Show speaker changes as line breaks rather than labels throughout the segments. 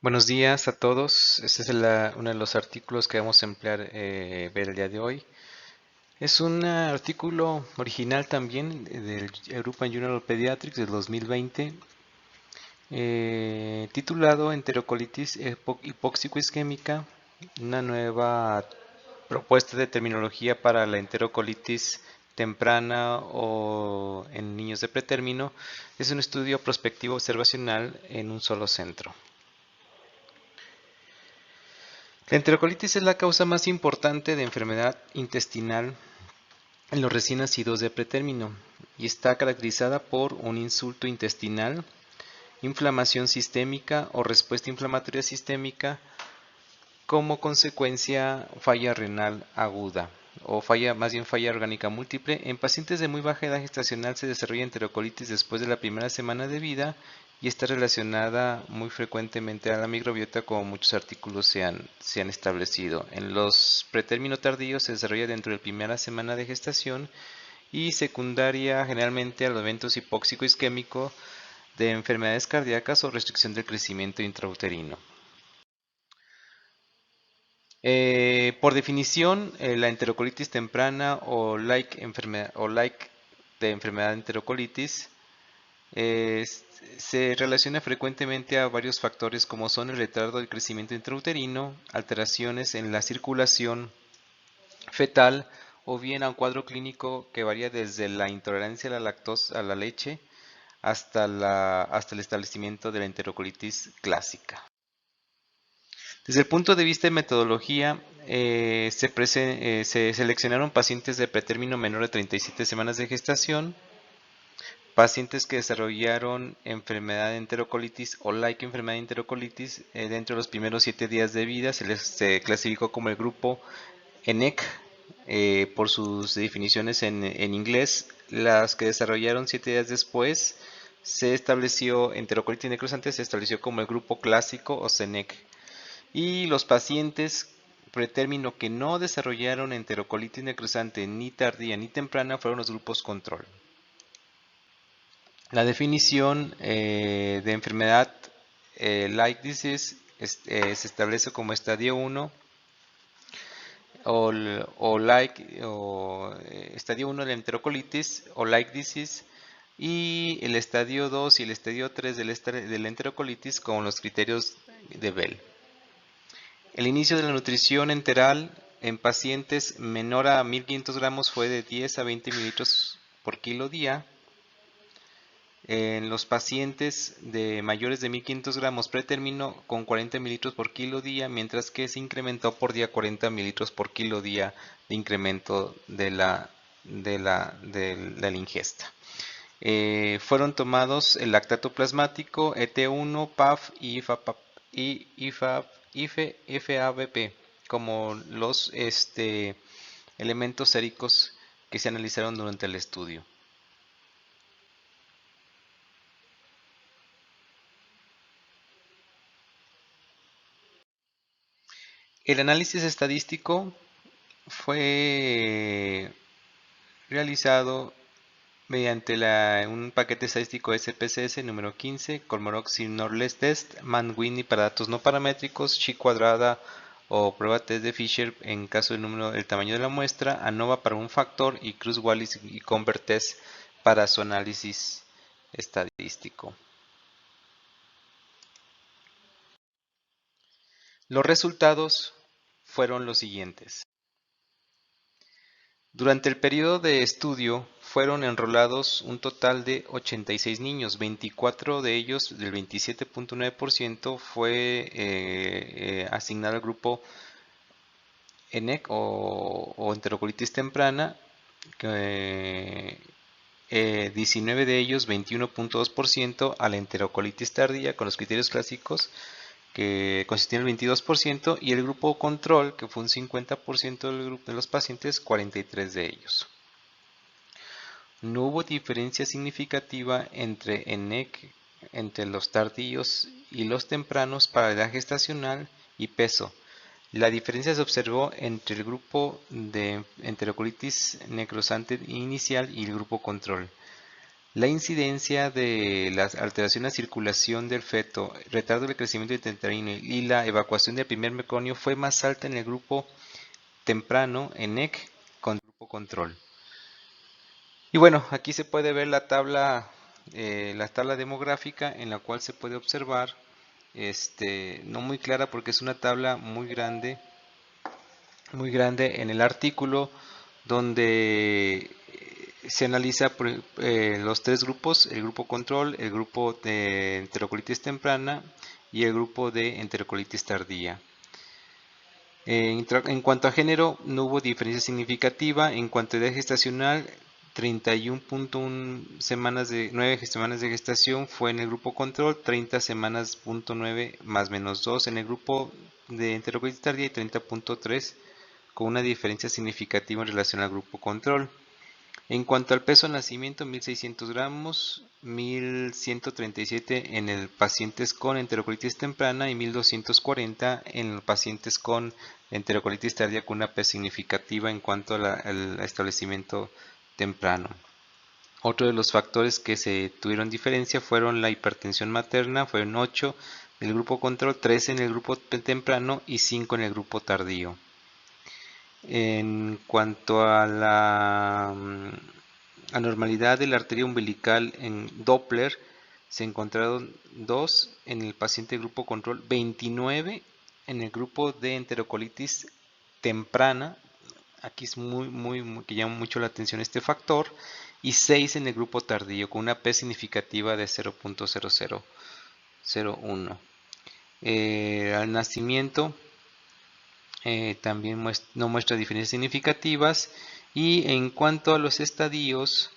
Buenos días a todos. Este es uno de los artículos que vamos a ver el día de hoy. Es un artículo original también del European Journal of Pediatrics del 2020, titulado Enterocolitis hipóxico-isquémica, una nueva propuesta de terminología para la enterocolitis temprana o en niños de pretérmino. Es un estudio prospectivo observacional en un solo centro. La enterocolitis es la causa más importante de enfermedad intestinal en los recién nacidos de pretérmino y está caracterizada por un insulto intestinal, inflamación sistémica o respuesta inflamatoria sistémica como consecuencia falla renal aguda o falla orgánica múltiple. En pacientes de muy baja edad gestacional se desarrolla enterocolitis después de la primera semana de vida y está relacionada muy frecuentemente a la microbiota, como muchos artículos se han establecido. En los pretérmino tardíos se desarrolla dentro de la primera semana de gestación y secundaria generalmente a los eventos hipóxico isquémico de enfermedades cardíacas o restricción del crecimiento intrauterino. Por definición, la enterocolitis temprana o like de enfermedad de enterocolitis se relaciona frecuentemente a varios factores como son el retardo del crecimiento intrauterino, alteraciones en la circulación fetal o bien a un cuadro clínico que varía desde la intolerancia a la lactosa, a la leche hasta el establecimiento de la enterocolitis clásica. Desde el punto de vista de metodología, se seleccionaron pacientes de pretérmino menor de 37 semanas de gestación, pacientes que desarrollaron enfermedad de enterocolitis o like enfermedad de enterocolitis dentro de los primeros 7 días de vida. Se clasificó como el grupo ENEC por sus definiciones en inglés. Las que desarrollaron 7 días después se estableció enterocolitis necrosante, se estableció como el grupo clásico o CENEC. Y los pacientes pretérmino que no desarrollaron enterocolitis necrosante ni tardía ni temprana fueron los grupos control. La definición de enfermedad like disease se establece como estadio 1 estadio 1 de la enterocolitis o like disease, y el estadio 2 y el estadio 3 de la enterocolitis con los criterios de Bell. El inicio de la nutrición enteral en pacientes menor a 1500 gramos fue de 10 a 20 mililitros por kilo día. En los pacientes de mayores de 1500 gramos pretérmino con 40 mililitros por kilo día, mientras que se incrementó por día 40 mililitros por kilo día de incremento de la ingesta. Fueron tomados el lactato plasmático, ET1, PAF y FABP como los elementos séricos que se analizaron durante el estudio. El análisis estadístico fue realizado mediante un paquete estadístico SPSS número 15, Kolmogorov Norless Test, Mann-Whitney para datos no paramétricos, chi cuadrada o prueba test de Fisher en caso del tamaño de la muestra, ANOVA para un factor y Cruz-Wallis y Convert Test para su análisis estadístico. Los resultados fueron los siguientes. Durante el periodo de estudio fueron enrolados un total de 86 niños, 24 de ellos, del 27.9%, fue asignado al grupo ENEC o enterocolitis temprana, 19 de ellos, 21.2%, a la enterocolitis tardía con los criterios clásicos, que consistían en el 22%, y el grupo control, que fue un 50% del grupo de los pacientes, 43 de ellos. No hubo diferencia significativa entre ENEC, entre los tardíos y los tempranos para la edad gestacional y peso. La diferencia se observó entre el grupo de enterocolitis necrosante inicial y el grupo control. La incidencia de la alteración de la circulación del feto, retardo del crecimiento intrauterino y la evacuación del primer meconium fue más alta en el grupo temprano en EC con el grupo control. Y bueno, aquí se puede ver la tabla demográfica en la cual se puede observar, no muy clara porque es una tabla muy grande en el artículo donde se analiza los tres grupos, el grupo control, el grupo de enterocolitis temprana y el grupo de enterocolitis tardía. En cuanto a género, no hubo diferencia significativa. En cuanto a edad gestacional, 31.1 semanas de 9 semanas de gestación fue en el grupo control, 30 semanas .9 más menos 2 en el grupo de enterocolitis tardía y 30.3 con una diferencia significativa en relación al grupo control. En cuanto al peso de nacimiento, 1600 gramos, 1137 en el pacientes con enterocolitis temprana y 1240 en los pacientes con enterocolitis tardía con una P significativa en cuanto al establecimiento temprano. Otro de los factores que se tuvieron diferencia fueron la hipertensión materna, fueron 8 en el grupo control, 13 en el grupo temprano y 5 en el grupo tardío. En cuanto a la anormalidad de la arteria umbilical en Doppler, se encontraron 2 en el paciente grupo control, 29 en el grupo de enterocolitis temprana. Aquí es que llama mucho la atención este factor, y 6 en el grupo tardío con una P significativa de 0.0001. Al nacimiento también no muestra diferencias significativas. Y en cuanto a los estadios,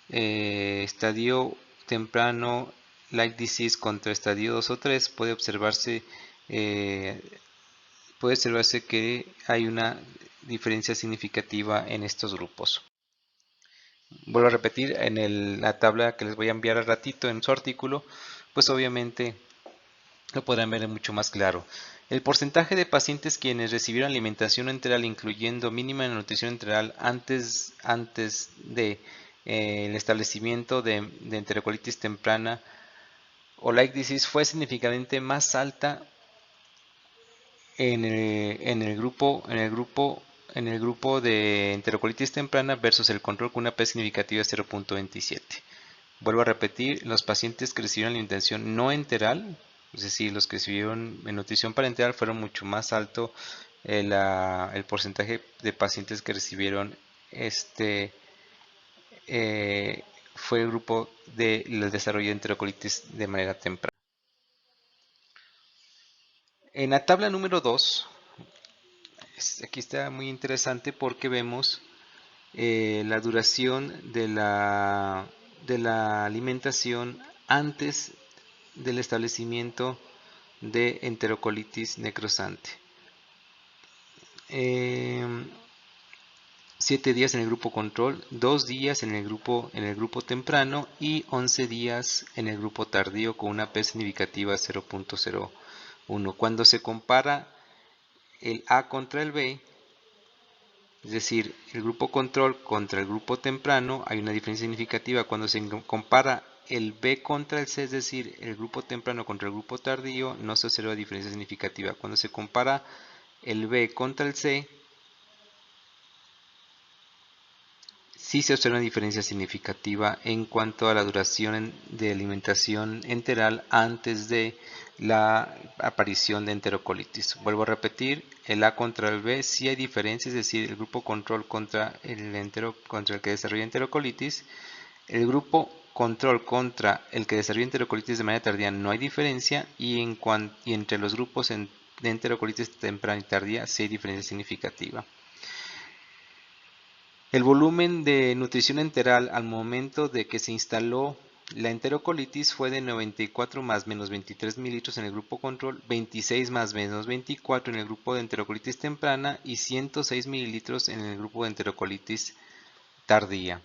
estadio temprano like disease contra estadio 2 o 3, puede observarse que hay una diferencia significativa en estos grupos. Vuelvo a repetir, en la tabla que les voy a enviar al ratito en su artículo, pues obviamente lo podrán ver mucho más claro. El porcentaje de pacientes quienes recibieron alimentación enteral, incluyendo mínima nutrición enteral antes de el establecimiento de enterocolitis temprana o like disease, fue significativamente más alta en el grupo de enterocolitis temprana versus el control con una P significativa de 0.27. Vuelvo a repetir, los pacientes que recibieron alimentación no enteral, es decir, los que recibieron nutrición parenteral, fueron mucho más alto el porcentaje de pacientes que recibieron fue el grupo del desarrollo de enterocolitis de manera temprana. En la tabla número 2, aquí está muy interesante porque vemos la duración de la alimentación antes del establecimiento de enterocolitis necrosante. 7 días en el grupo control, 2 días en el grupo temprano y 11 días en el grupo tardío con una P significativa de 0.01. Cuando se compara el A contra el B, es decir, el grupo control contra el grupo temprano, hay una diferencia significativa. Cuando se compara el B contra el C, es decir, el grupo temprano contra el grupo tardío, no se observa diferencia significativa. Cuando se compara el B contra el C, sí se observa una diferencia significativa en cuanto a la duración de alimentación enteral antes de la aparición de enterocolitis. Vuelvo a repetir, el A contra el B sí hay diferencia, es decir, el grupo control contra el que desarrolla enterocolitis, el grupo control contra el que desarrolla enterocolitis de manera tardía no hay diferencia, y entre los grupos de enterocolitis temprana y tardía sí hay diferencia significativa. El volumen de nutrición enteral al momento de que se instaló la enterocolitis fue de 94 más menos 23 mililitros en el grupo control, 26 más menos 24 en el grupo de enterocolitis temprana y 106 mililitros en el grupo de enterocolitis tardía.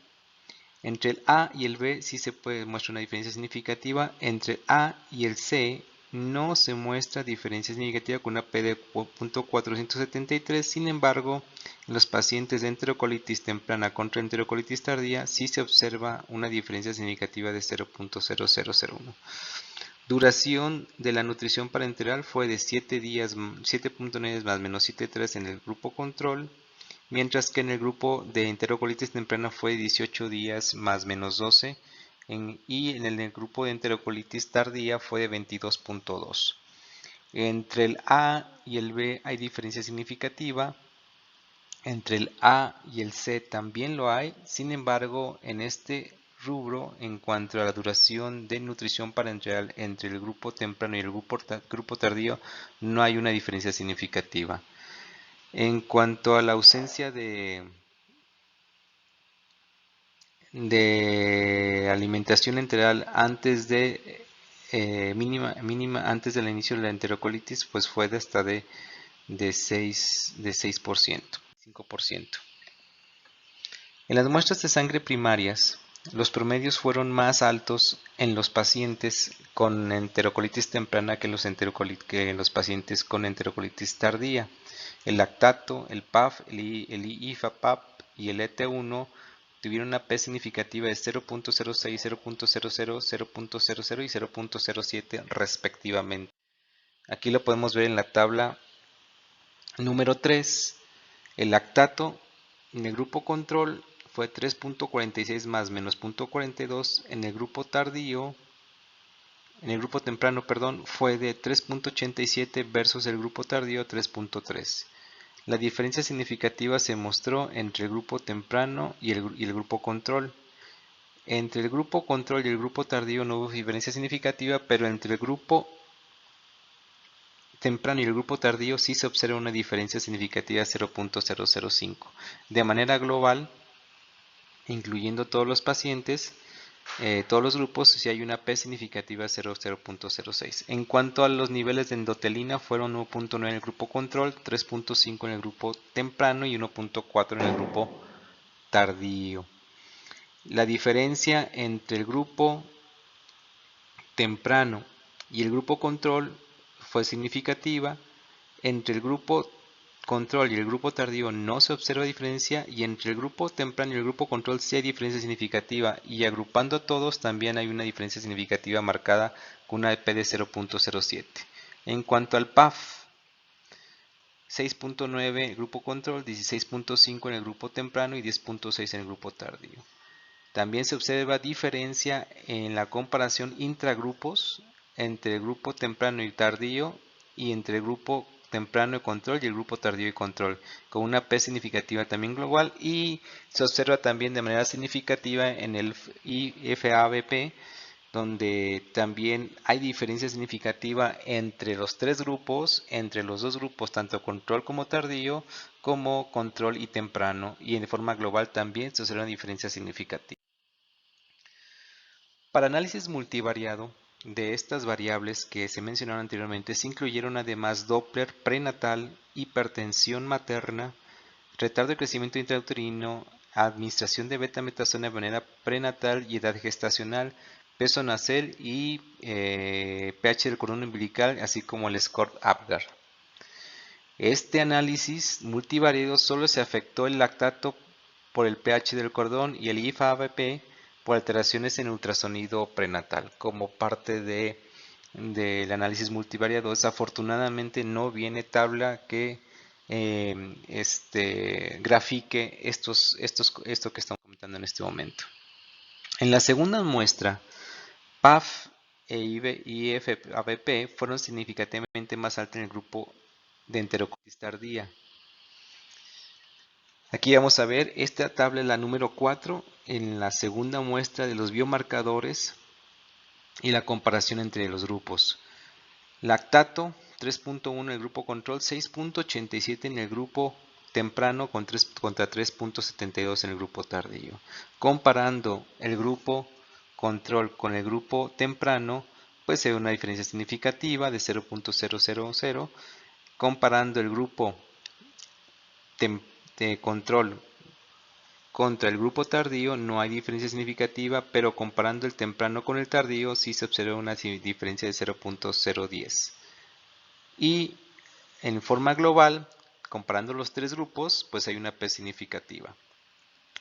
Entre el A y el B sí se muestra una diferencia significativa. Entre el A y el C no se muestra diferencia significativa con una P de .473. Sin embargo, en los pacientes de enterocolitis temprana contra enterocolitis tardía sí se observa una diferencia significativa de 0.0001. Duración de la nutrición parenteral fue de 7 días, 7.9 más menos 7.3 en el grupo control, mientras que en el grupo de enterocolitis temprana fue 18 días más menos 12, y en el grupo de enterocolitis tardía fue de 22.2. Entre el A y el B hay diferencia significativa, entre el A y el C también lo hay. Sin embargo, en este rubro, en cuanto a la duración de nutrición parenteral entre el grupo temprano y el grupo tardío, no hay una diferencia significativa. En cuanto a la ausencia de alimentación enteral antes de mínima antes del inicio de la enterocolitis, pues fue de hasta de 6%, 5%. En las muestras de sangre primarias, los promedios fueron más altos en los pacientes con enterocolitis temprana que en los pacientes con enterocolitis tardía. El lactato, el PAF, el IFA-PAP y el ET1 tuvieron una P significativa de 0.06, 0.00, 0.00 y 0.07 respectivamente. Aquí lo podemos ver en la tabla número 3. El lactato en el grupo control fue 3.46 más menos 0.42. En el grupo tardío, en el grupo temprano, perdón, fue de 3.87 versus el grupo tardío 3.3. La diferencia significativa se mostró entre el grupo temprano y el grupo control. Entre el grupo control y el grupo tardío no hubo diferencia significativa, pero entre el grupo temprano y el grupo tardío sí se observa una diferencia significativa de 0.005. De manera global, incluyendo todos los pacientes, todos los grupos, sí hay una P significativa de 0.06. En cuanto a los niveles de endotelina, fueron 1.9 en el grupo control, 3.5 en el grupo temprano y 1.4 en el grupo tardío. La diferencia entre el grupo temprano y el grupo control fue significativa. Entre el grupo control y el grupo tardío no se observa diferencia, y entre el grupo temprano y el grupo control sí hay diferencia significativa, y agrupando a todos también hay una diferencia significativa marcada con una P de 0.07. En cuanto al PAF, 6.9 en el grupo control, 16.5 en el grupo temprano y 10.6 en el grupo tardío. También se observa diferencia en la comparación intragrupos entre el grupo temprano y tardío, y entre el grupo temprano y control y el grupo tardío y control, con una P significativa también global, y se observa también de manera significativa en el IFABP, donde también hay diferencia significativa entre los tres grupos, entre los dos grupos, tanto control como tardío, como control y temprano, y en forma global también se observa una diferencia significativa. Para análisis multivariado de estas variables que se mencionaron anteriormente, se incluyeron además Doppler prenatal, hipertensión materna, retardo de crecimiento intrauterino, administración de betametasona de manera prenatal y edad gestacional, peso nacer y pH del cordón umbilical, así como el score Apgar. Este análisis multivariado solo se afectó el lactato por el pH del cordón y el IFA-ABP por alteraciones en ultrasonido prenatal. Como parte del análisis multivariado, desafortunadamente no viene tabla que grafique esto que estamos comentando en este momento. En la segunda muestra, PAF e IFABP fueron significativamente más altas en el grupo de enterocolitis tardía. Aquí vamos a ver, esta tabla es la número 4 en la segunda muestra de los biomarcadores y la comparación entre los grupos. Lactato 3.1 en el grupo control, 6.87 en el grupo temprano contra 3.72 en el grupo tardío. Comparando el grupo control con el grupo temprano, pues se ve una diferencia significativa de 0.000. Comparando el grupo de control Contra el grupo tardío no hay diferencia significativa, pero comparando el temprano con el tardío sí se observa una diferencia de 0.010. Y en forma global, comparando los tres grupos, pues hay una P significativa.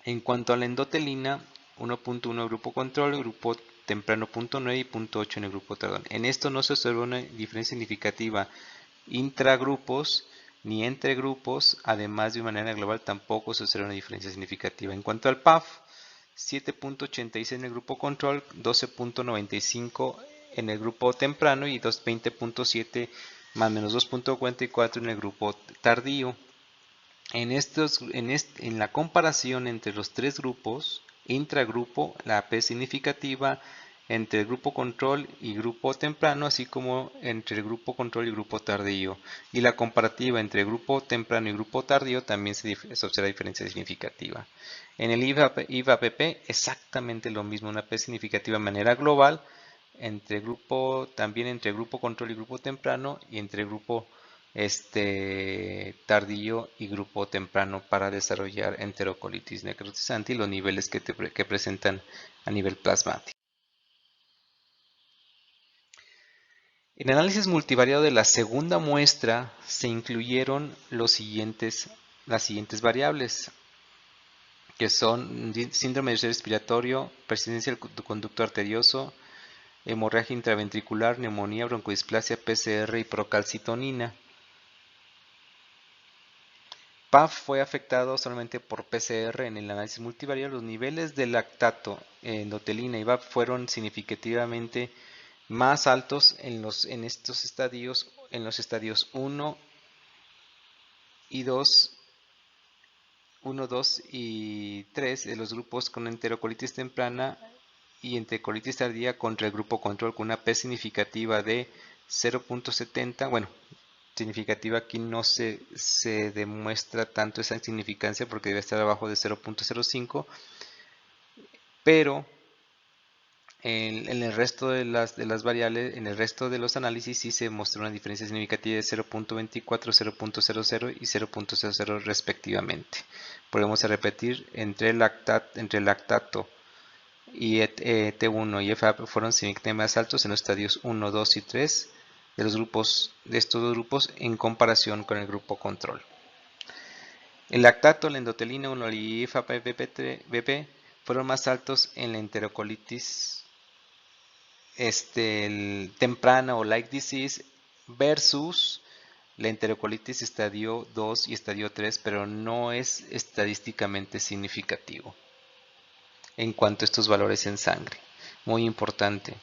En cuanto a la endotelina, 1.1 grupo control, grupo temprano 0.9 y 0.8 en el grupo tardón. En esto no se observa una diferencia significativa intragrupos ni entre grupos, además de manera global tampoco se observa una diferencia significativa. En cuanto al PAF, 7.86 en el grupo control, 12.95 en el grupo temprano y 20.7 más o menos 2.44 en el grupo tardío. En la comparación entre los tres grupos, intragrupo, la P significativa, entre el grupo control y grupo temprano, así como entre el grupo control y grupo tardío. Y la comparativa entre grupo temprano y grupo tardío también se observa diferencia significativa. En el IVA-PP exactamente lo mismo, una P significativa de manera global, también entre grupo control y grupo temprano y entre grupo tardío y grupo temprano para desarrollar enterocolitis necrotizante y los niveles que presentan a nivel plasmático. En el análisis multivariado de la segunda muestra se incluyeron las siguientes variables, que son síndrome del respiratorio, persistencia del conducto arterioso, hemorragia intraventricular, neumonía, broncodisplasia, PCR y procalcitonina. PAF fue afectado solamente por PCR en el análisis multivariado. Los niveles de lactato, endotelina y VAP fueron significativamente más altos en los estadios 1 y 2, 2 y 3 de los grupos con enterocolitis temprana y enterocolitis tardía contra el grupo control con una P significativa de 0.70. Bueno, significativa aquí no se demuestra tanto esa significancia porque debe estar abajo de 0.05, pero en el resto de las variables, en el resto de los análisis sí se mostró una diferencia significativa de 0.24, 0.00 y 0.00 respectivamente. Podemos repetir, entre el lactato y T1 y FAP fueron significativamente más altos en los estadios 1, 2 y 3 de estos dos grupos en comparación con el grupo control. El lactato, la endotelina 1 y FAP-BP fueron más altos en la enterocolitis temprana o like disease versus la enterocolitis estadio 2 y estadio 3, pero no es estadísticamente significativo en cuanto a estos valores en sangre. Muy importante,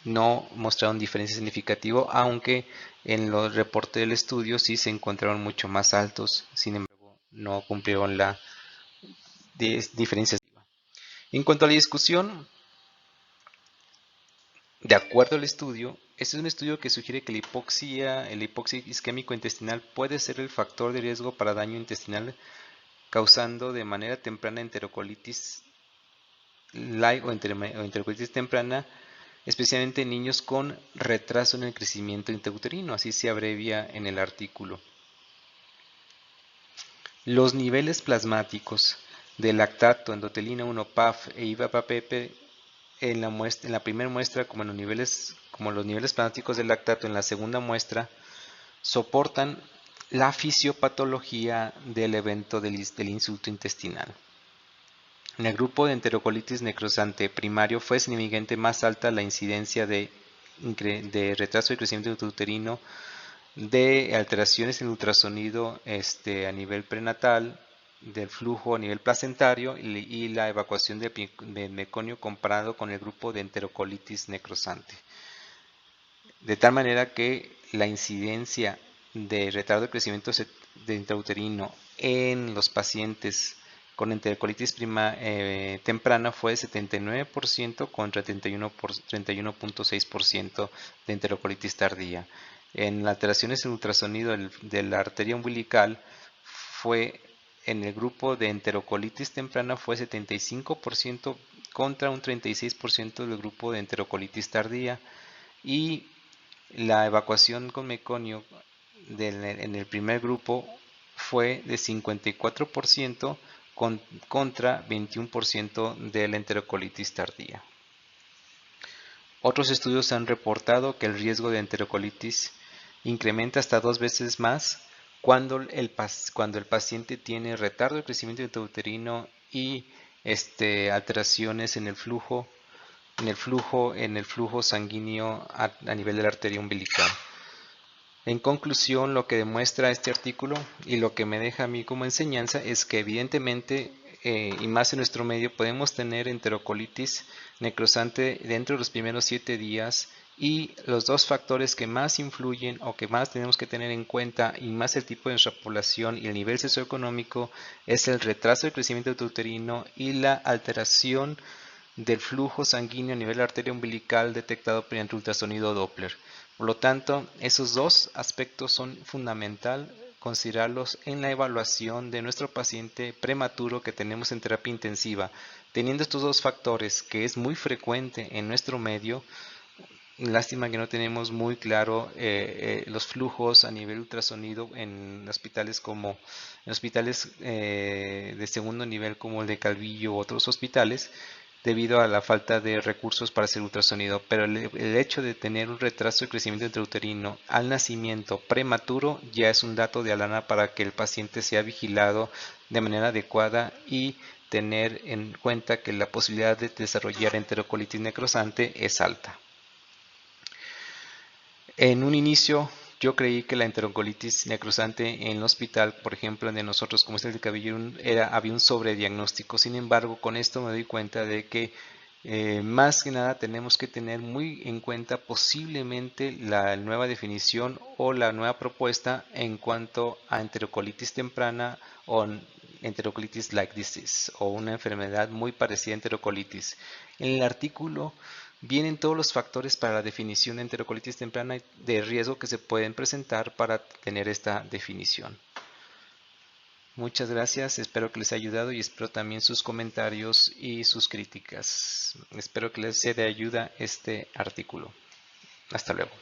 no mostraron diferencia significativa, aunque en los reportes del estudio sí se encontraron mucho más altos, sin embargo no cumplieron la diferencia. En cuanto a la discusión, de acuerdo al estudio, este es un estudio que sugiere que la hipoxia isquémico intestinal puede ser el factor de riesgo para daño intestinal, causando de manera temprana enterocolitis light o enterocolitis temprana, especialmente en niños con retraso en el crecimiento intrauterino, así se abrevia en el artículo. Los niveles plasmáticos de lactato, endotelina 1, PAF e IVA-PP en la primera muestra, como los niveles plasmáticos del lactato en la segunda muestra, soportan la fisiopatología del evento del insulto intestinal. En el grupo de enterocolitis necrosante primario fue significativamente más alta la incidencia de retraso de crecimiento intrauterino, de alteraciones en ultrasonido a nivel prenatal, del flujo a nivel placentario y la evacuación de meconio comparado con el grupo de enterocolitis necrosante. De tal manera que la incidencia de retardo de crecimiento intrauterino en los pacientes con enterocolitis temprana fue de 79% contra 31.6% de enterocolitis tardía. En las alteraciones en ultrasonido de la arteria umbilical en el grupo de enterocolitis temprana fue 75% contra un 36% del grupo de enterocolitis tardía, y la evacuación con meconio en el primer grupo fue de 54% contra 21% de la enterocolitis tardía. Otros estudios han reportado que el riesgo de enterocolitis incrementa hasta 2 veces más cuando el paciente tiene retardo de crecimiento intrauterino y alteraciones en el flujo sanguíneo a nivel de la arteria umbilical. En conclusión, lo que demuestra este artículo y lo que me deja a mí como enseñanza es que evidentemente, y más en nuestro medio, podemos tener enterocolitis necrosante dentro de los primeros 7 días, y los dos factores que más influyen o que más tenemos que tener en cuenta, y más el tipo de nuestra población y el nivel socioeconómico, es el retraso del crecimiento uterino y la alteración del flujo sanguíneo a nivel de la arteria umbilical detectado mediante ultrasonido Doppler. Por lo tanto, esos dos aspectos son fundamental considerarlos en la evaluación de nuestro paciente prematuro que tenemos en terapia intensiva. Teniendo estos dos factores, que es muy frecuente en nuestro medio, lástima que no tenemos muy claro los flujos a nivel ultrasonido en hospitales de segundo nivel como el de Calvillo u otros hospitales, debido a la falta de recursos para hacer ultrasonido. Pero el hecho de tener un retraso de crecimiento intrauterino al nacimiento prematuro ya es un dato de alarma para que el paciente sea vigilado de manera adecuada y tener en cuenta que la posibilidad de desarrollar enterocolitis necrosante es alta. En un inicio yo creí que la enterocolitis necrosante en el hospital, por ejemplo, de nosotros como es el de Cabello, había un sobrediagnóstico. Sin embargo, con esto me doy cuenta de que más que nada tenemos que tener muy en cuenta posiblemente la nueva definición o la nueva propuesta en cuanto a enterocolitis temprana o enterocolitis like disease, o una enfermedad muy parecida a enterocolitis. En el artículo vienen todos los factores para la definición de enterocolitis temprana de riesgo que se pueden presentar para tener esta definición. Muchas gracias, espero que les haya ayudado y espero también sus comentarios y sus críticas. Espero que les sea de ayuda este artículo. Hasta luego.